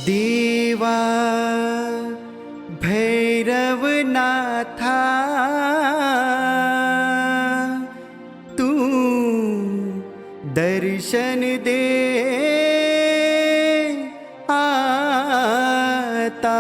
देवा भैरवनाथा तू दर्शन दे आता।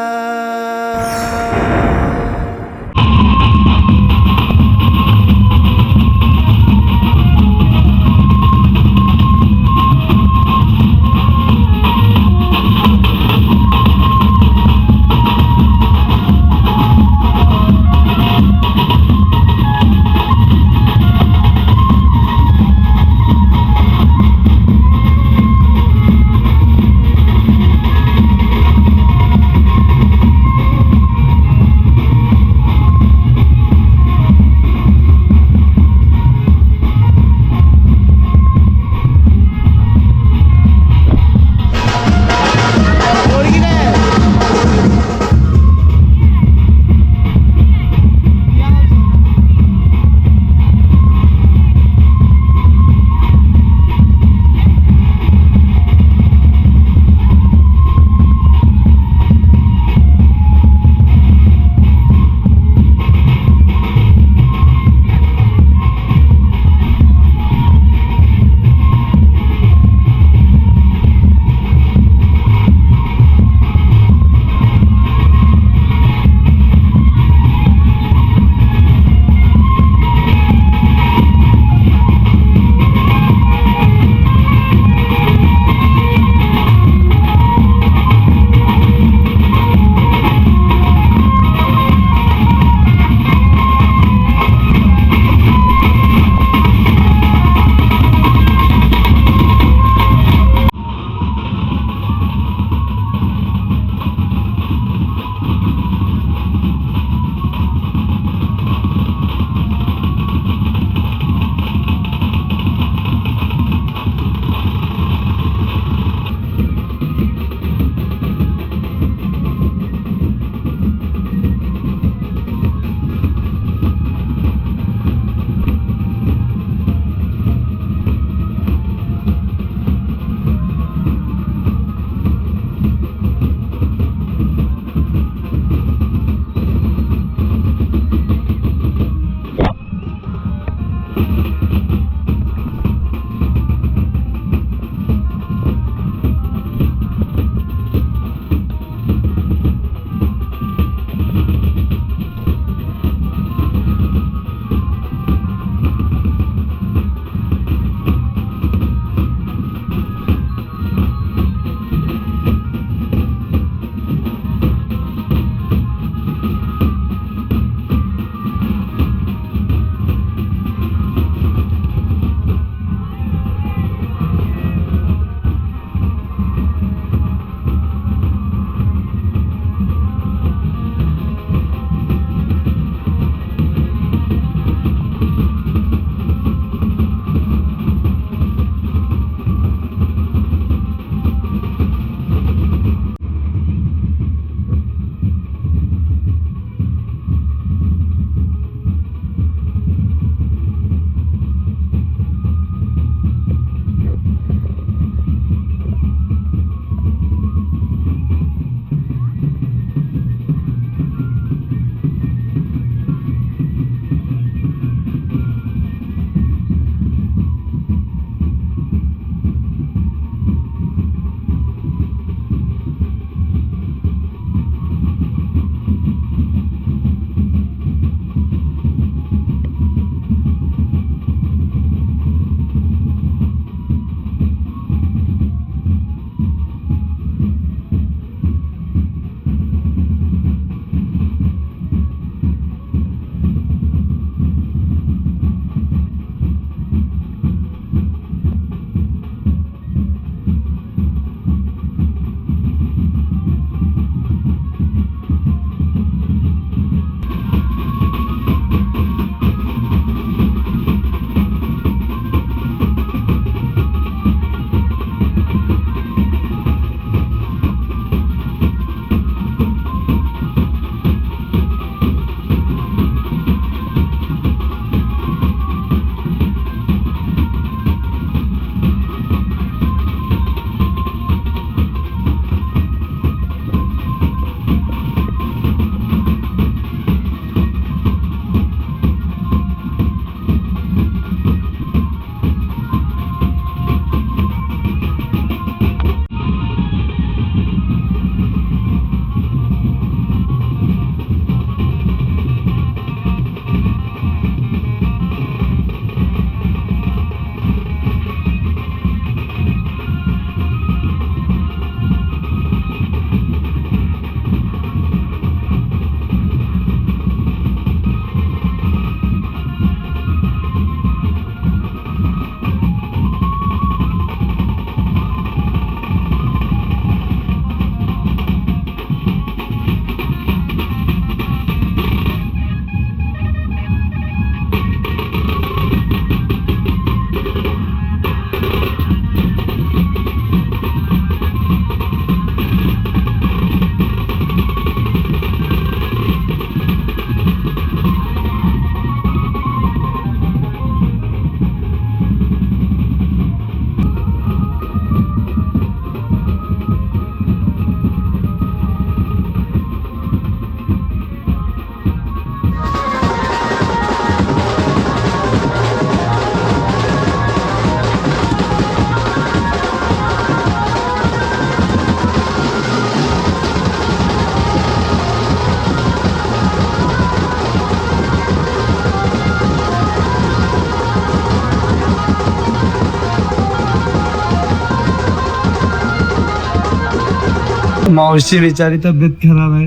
मावशी बिचारी तब्येत खराब आहे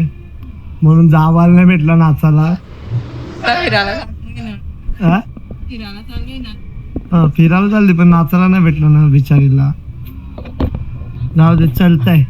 म्हणून जावायला नाही भेटला नाचाला. हा? फिरायला चालली पण नाचायला नाही भेटलं ना बिचारीला. जाऊ दे, चलतंय.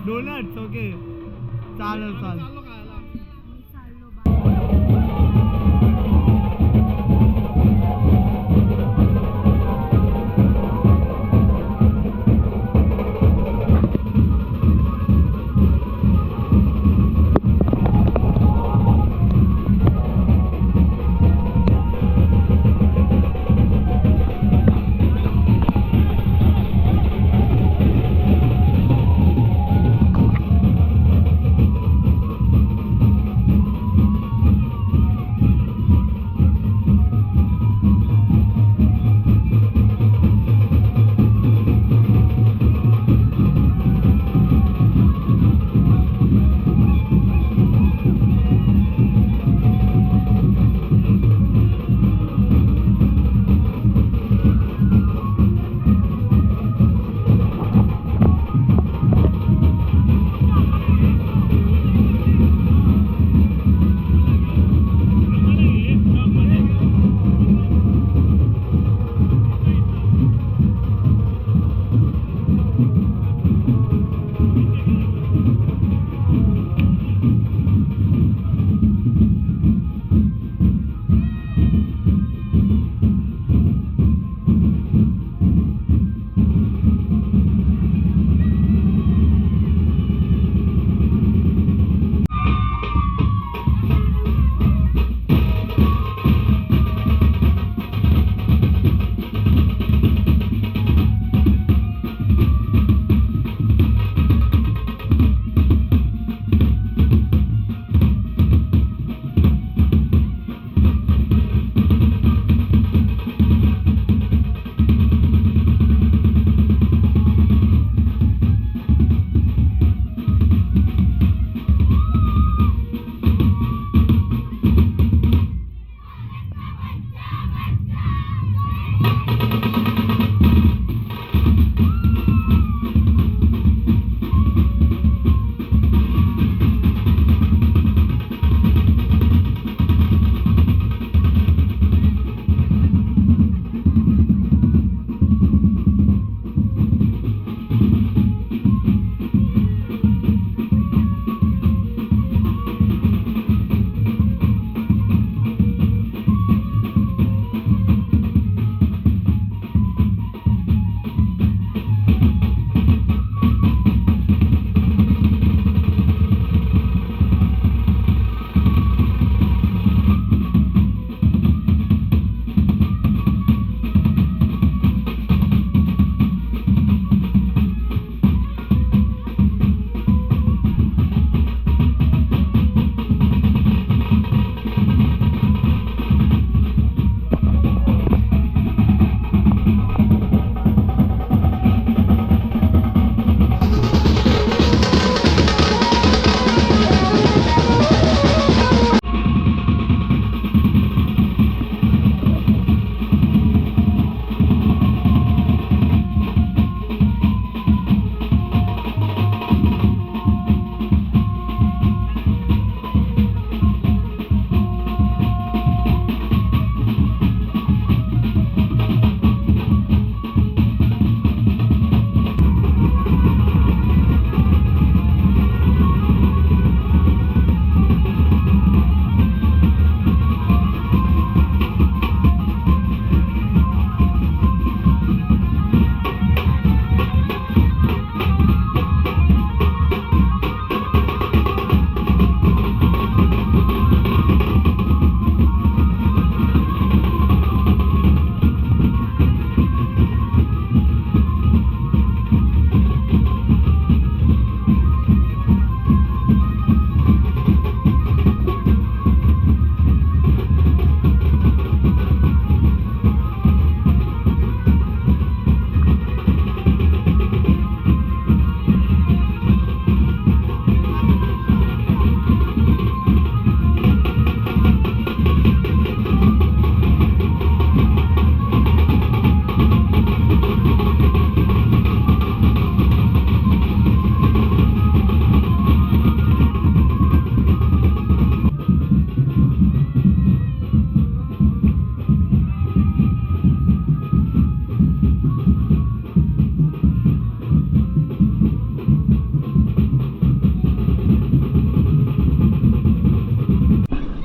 डोनट्स ओके चालेल चालेल.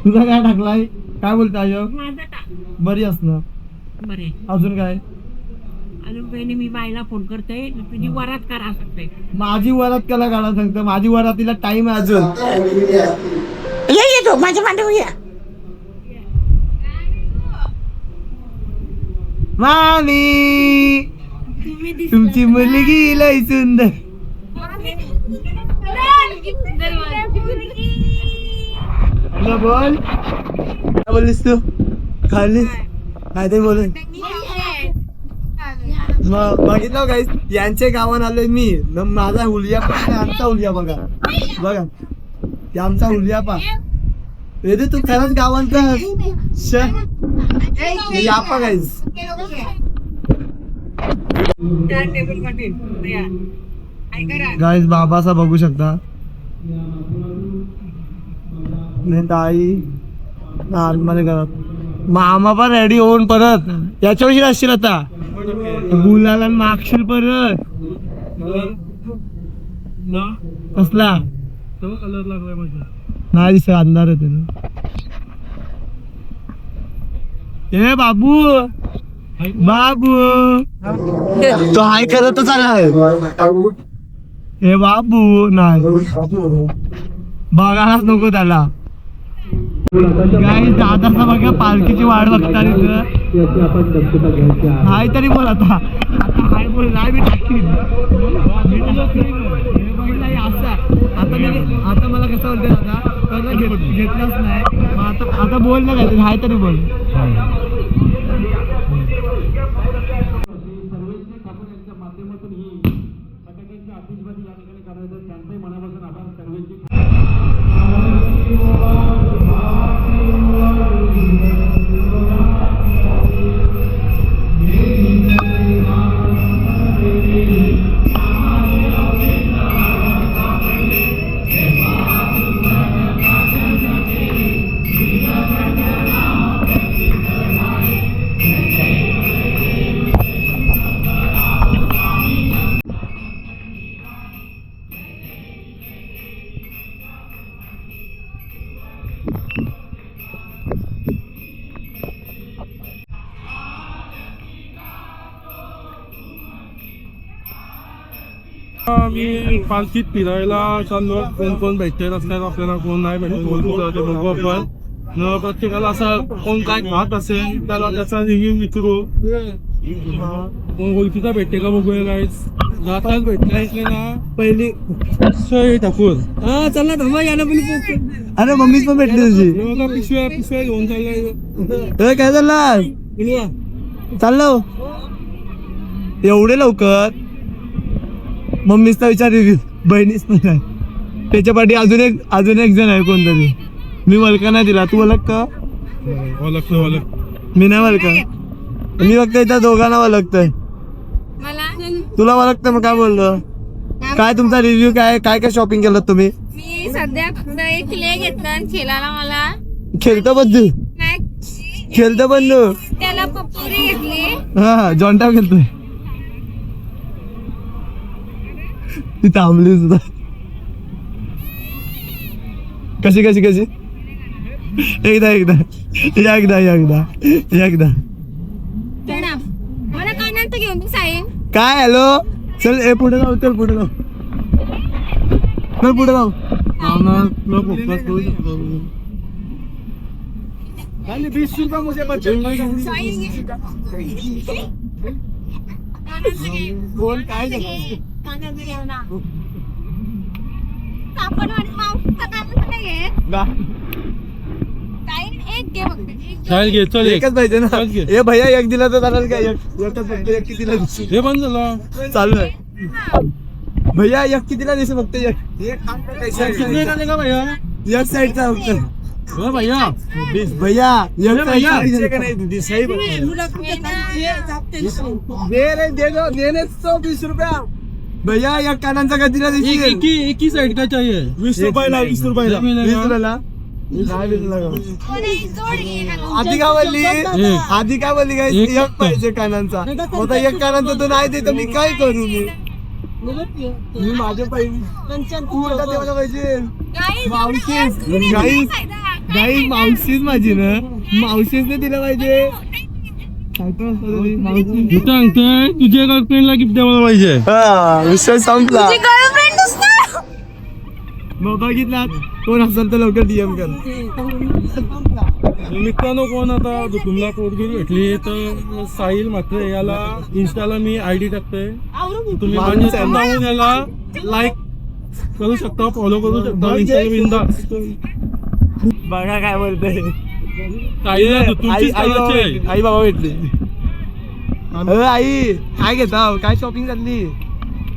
तुझा काय टाकलाय? काय बोलतो आयो? माझा टाक बरी असणार. बरे अजून काय? अजून बहिणी मी बाईला फोन करते तुझी वरात करा सांगते. माझी वरात कला काढा सांगतो. माझी वरातीला टाइम आहे अजून. येतो माझ्या मांडव या. मामी तुमची मुलगी लय सुंदर. हॅलो बोल. काय बोललीस तू? खाली काय ते बोल. मग बघितलं काय यांच्या गावात आलोय मी. माझा हुलिया पण आमचा हुलिया बघा बघा हे आमचा हुलिया पा. रे तू खरंच गावात या पा गाईस. गाईस बाबाचा बघू शकता. ताई आतमध्ये घरात मामा पण रेडी होऊन परत याच्याविषयी असशील आता गुलाला मागशील परत. कसला कलर लागलाय माझा नाही दिसत अंधार आहे त्याला. ए बाबू बाबू तो हाय करत चाललाय. हे बाबू नाही बघायलाच नको त्याला. गाईस दादाचा बघा पालखीची वाट बघतात इथं. हाय तरी बोल आता हाय बोल. नाही मी टाकीन आता मला कसं बोलते दादा घेतलंच नाही. आता बोल ना काय हाय तरी बोल. मी पालखीत फिरायला चाललो. कोण कोण भेटते रस्त्यात आपल्याला कोण नाही भेटत बघू आपण. प्रत्येकाला असं कोण काय खात असेल त्याला त्याचा रिव्ह्यू विचारू. कोण ओळखीचा भेटते का बघूया गाईस. जातात भेटले ना पहिली सोय टाकून हा चला धर्मा यायला बोलू. अरे मम्मीच पण भेटली तुझी. पिशव्या पिशव्या घेऊन चाललाय. काय झालं चाललो एवढे लवकर. मम्मीचा विचार बहिणीच पण आहे. त्याच्या पाठी अजून एक जण आहे कोणतरी. मी वलका नाही दिला. तू वलक का? मी नाही वलका. मी फक्त इथं दोघांना वलकतोय. तुला वलकतोय मग काय बोललो. काय तुमचा रिव्ह्यू काय काय काय शॉपिंग केलं तुम्ही? मी सध्या फक्त एक क्ले घेतला आणि खेळायला मला खेळतो बंधू खेळतो बंधू त्याला पप्पुरी घेतली. हा जॉन्टा खेळतोय. ती थांबली सुद्धा. कशी कशी कशी एकदा एकदा एकदा एकदा एकदा मला कानात घेऊन तू साहेब काय. हॅलो चल ए पुढे जाऊ. चल पुढे जाऊ. चल पुढे जाऊ. कोण काय आपण एक घे फक्त चाल घे चल एकच पाहिजे ना. चल घे. ए भैया एक दिला तर चालेल काय. एकच फक्त एक कितीला दिसू. हे बंद झालं चालू आहे भैया. एक कितीला दिसू फक्त कितने का देगा भैया. एक साईडचा फक्त हो भैया भैया एक भैया. सही दे दो देने 20 रुपया. भैया एक कानांचा कधीला दिसतील. एक ही साइड का चाहिए. 20 रुपयाला 20 रुपयाला 20 रुपयाला. आधी काय बोलली आधी काय बोलली काय एक पाहिजे कानांचा. आता एक कानांचा तो नाही देत मी काय करू. मी माझ्या पाहिजे पाहिजे. मावशी गाईस गाई मावशीच माझी ना, मावशीच दिलं पाहिजे. मावशी सांगतोय तुझ्या गर्लफ्रेंडला गिफ्ट द्यायला पाहिजे. विषय संपला. गर्लफ्रेंड असणार. मग बघितला कोण असेल तर लवकर डीएम कर. मित्रांनो कोण आता तुम्हाला पोरगी भेटली तर साहिल मात्र याला इंस्टाला मी आयडी टाकते. तुम्ही माझ्या जाऊन याला लाईक करू शकता, फॉलो करू शकता. इंस्टाग्राम बघा काय बोलतोय. आई आई बाबा भेटले. आई काय घेता, काय शॉपिंग करली?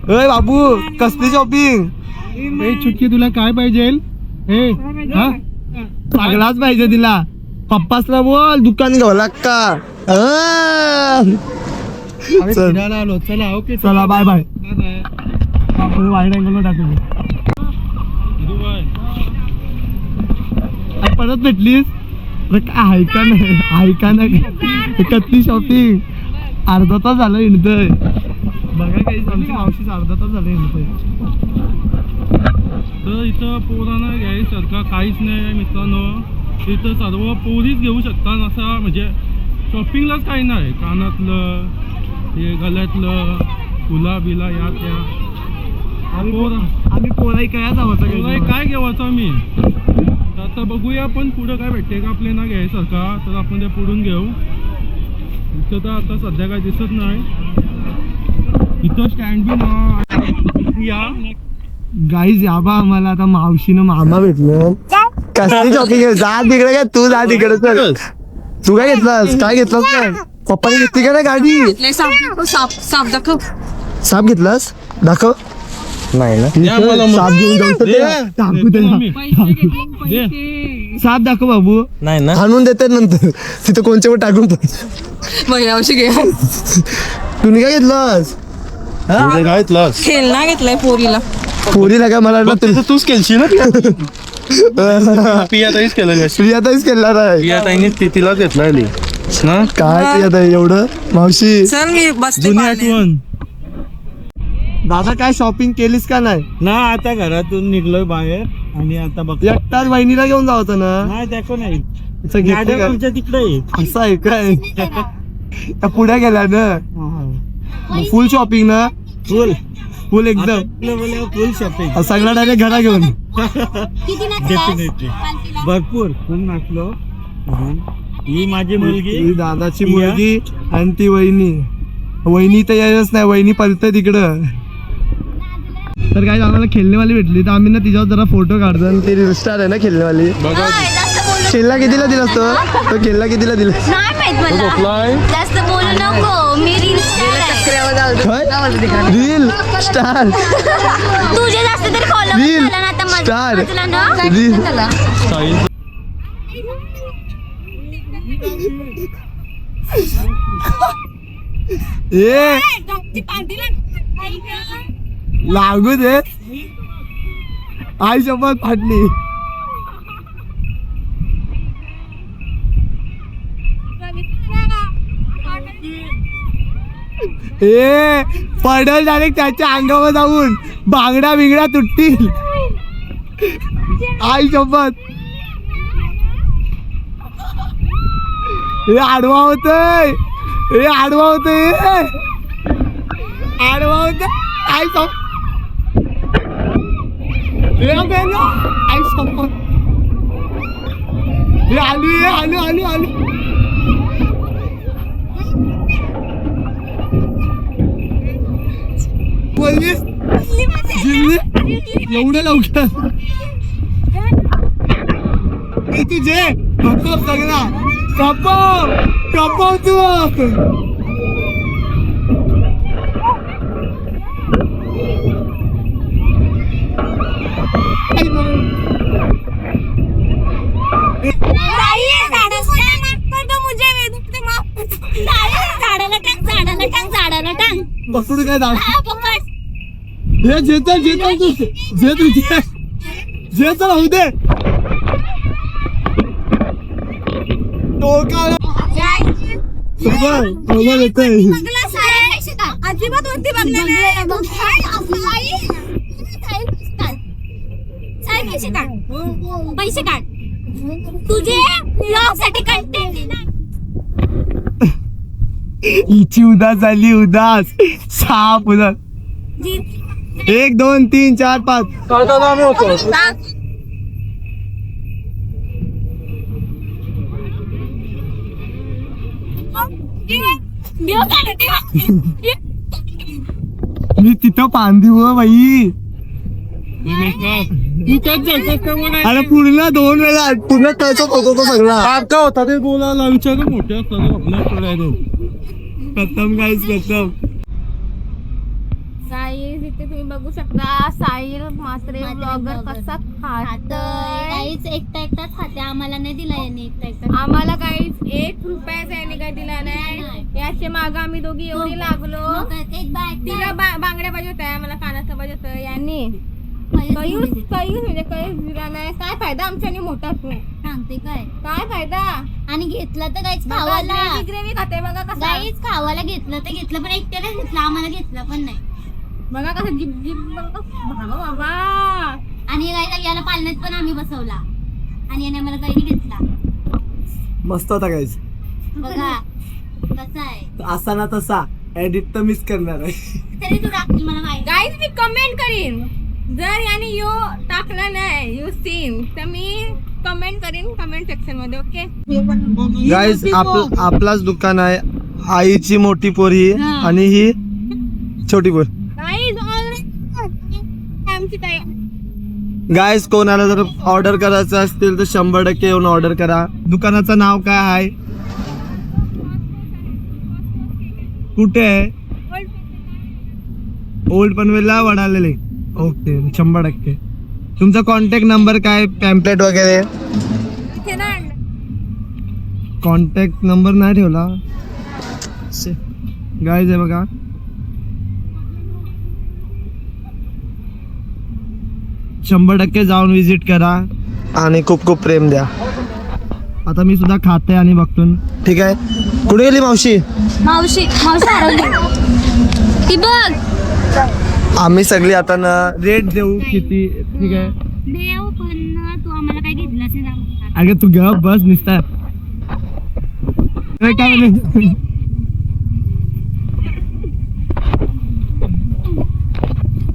अय बाबू कसली शॉपिंग? चुटकी तुला काय पाहिजे? सगळाच पाहिजे तिला. पप्पासला बोल दुकान घ्यावं का. आलो चला. ओके चला बाय बाय. वाईट अँगल टाकू. परत भेटलीस काय ऐका नाही कसली शॉपिंग. अर्धा तास झालं हिंडतोय. बघा काही आमची मावशीच अर्धा तास झालं हिंडतोय. तर इथं पोरांना घ्यायसारखं काहीच नाही आहे मित्रांनो. इथं सर्व पोरीच घेऊ शकतात. असं म्हणजे शॉपिंगलाच काही नाही. कानातलं हे गळ्यातलं फुला बिला या त्या. आम्ही पोराई काय जावं काय घेवायचं मी. तर आता बघूया आपण पुढं काय भेटते का आपल्याला घ्यायसारखा, तर आपण ते पुढून घेऊ. इथं तर आता सध्या काय दिसत नाही. इथं स्टँड बी ना या गाईज या बा आम्हाला आता मावशीनं मामा भेटलं. कसली शॉपिंग जा तिकडे काय, तू जा तिकडे. तर तू काय घेतलास, काय घेतलास काय? पप्पाने घेतली का नाही गाडी? साप दाखव. साप घेतलास दाखव. नाही ना साप घेऊन जाऊ तर टाकू त्याला. साप दाखव बाबू. नाही ना आणून देते नंतर तिथं कोणच्या पण टाकून. महिनावशी घे. तुम्ही काय घेतलास? काय घेतलास? खेळणा घेतलाय पोरीला. पोरीला काय मला तूच केलशी ना. पियाताईच केलं. प्रियाताईच केला नाही. पियाताईने तिलाच घेतला ना. काय प्रियाताई एवढं मावशी. चल मी बसते. जुनी आठवण. दादा काय शॉपिंग केलीस का नाही? ना आता घरातून निघलोय बाहेर आणि आता बघ एकटाच वहिनीला घेऊन जावं ना. नाही दाखव नाही. असं घेतलं का? तुमच्या तिकडे असं आहे काय? त्या पुढे गेला ना. फुल शॉपिंग ना. फुल एकदम फुल शॉपिंग. सगळा डायरेक्ट घरा घेऊन. डेफिनेटली भरपूर फुल नाचलो. ही माझी मुलगी, ही दादाची मुलगी आणि ती वहिनी तर यायच नाही. वहिनी पळते तिकडं. तर काय आम्हाला खेळणेवाली भेटली तर आम्ही ना तिच्यावर जरा फोटो काढतो. आणि ती रील स्टार आहे ना खेळणेवाली. खेळला कितीला दिलास तो खेळला कितीला दिला? नाही माहित मला. जास्त बोलू नको. मी रील रील स्टार. तुझे जास्त तरी फॉलो रील झाला ना आता स्टार. माझं रील ए लागू दे. आई शपथ फाटली. ए पडल डायरेक्ट त्याच्या अंगावर जाऊन. बांगड्या बिंगड्या तुटतील. आई शपथ. हे आडवा होतय. हे आडवा होतय. आडवा होत. आई शपथ. आई शपथ. हे आलू आलू. बोललीस जिल्ली एवढं लवकर. तुझे कपव सगळा. कपव तू. पकडू काय दाड. हे जेत राहू दे. अजिबात वरती बघणार पैसे काढ. तुझे ब्लॉग साठी कंटेंट हिची उदास झाली उदास साप उदास 1 2 3 4 5 करताना आम्ही होतो मी तिथं पांदी हो बाई अरे पूर्ण 2 वेळा पूर्ण त्याचा होतो तो सगळा काय होता ते बोलायला विचार मोठे असतात आपल्याकडे खतम गाईस खतम गाईज इथे तुम्ही बघू शकता साहिल म्हात्रे ब्लॉगर कसा खातोय. काहीच एकटा खाते आम्हाला नाही दिला याने एकटा आम्हाला काहीच 1 रुपयाचा याने काही दिला नाही. याचे माग आम्ही दोघी एवढी लागलो. तिला बांगड्या पाहिजे होत्या, मला कानाचं पाहिजे होतं. यांनी कयूस म्हणजे कयूस दिला नाही. काय फायदा आमच्याने मोठा तू सांगते काय फायदा. आणि घेतलं तर काहीच खावाला ग्रेव्ही खाते बघा कसं. काहीच खावाला घेतलं तर घेतलं पण एकट्याने घेतलं आम्हाला घेतलं पण नाही. बघा कसं जिप जिप बाबा. आणि याला पालण्यात पण आम्ही बसवला आणि याने आम्हाला काही घेतला. मस्त होता गाईस बघा कसा आहे असा ना तसा एडिट तर मिस करणार आहे. तरी तू टाकतील मला माहिती. गाईज मी कमेंट करीन जर याने यो टाकला नाही यू सीन तर मी कमेंट करीन कमेंट सेक्शन मध्ये. ओके गाईस आपलाच दुकान आहे. आईची मोठी पोरी आणि ही छोटी पोर. गाईज आमची ताई गाईस कोणाला जर ऑर्डर करायचं असतील तर 100% येऊन ऑर्डर करा. दुकानाचं नाव काय आहे कुठे आहे ओल्ड पनवेलला वडालेले. ओके 100%. तुमचा कॉन्टॅक्ट नंबर काय पॅम्पलेट वगैरे इथे ना कॉन्टॅक्ट नंबर नाही ठेवला गाईज आहे बघा. शंभर 100% जाऊन विजिट करा आणि खूप खूप प्रेम द्या. आता मी सुद्धा खाते आणि बघतो. ठीक आहे. कुठे गेली मावशी हरवली ती बघ. आम्ही सगळी आता ना रेट देऊ किती. ठीक आहे देव पण तू आम्हाला काय घेतलंस नाही. अगं तू ग बस निसता काय म्हणले?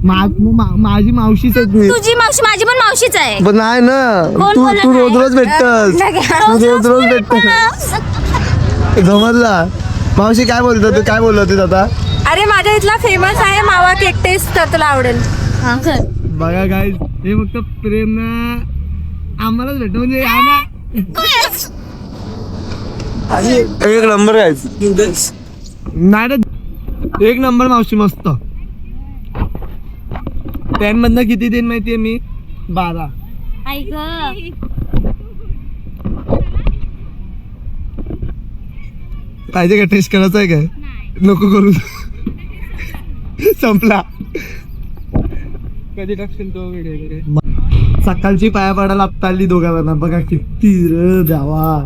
माझी मावशीच आहे ती. तुझी मावशी माझी पण मावशीच आहे. पण नाही ना तू तू रोज रोज भेटतस रोज रोज भेटतस समजला. मावशी काय बोलतो तू काय बोलत होतीस आता. अरे माझ्या इथला फेमस आहे मावा केक टेस्ट तर तुला आवडेल. बघा काय हे फक्त प्रेम ना आम्हालाच भेटत म्हणजे एक नंबर आहे नाही रे. 1 नंबर मावशी मस्त. 10 मधनं किती दिन माहितीये मी 12. ऐक पाहिजे का टेस्ट करायचं आहे काय नको करू संपला. कधी टाकशील तो व्हिडिओ वगैरे सकाळची पाया पडायला लागता आली दोघांना बघा किती रे जावा.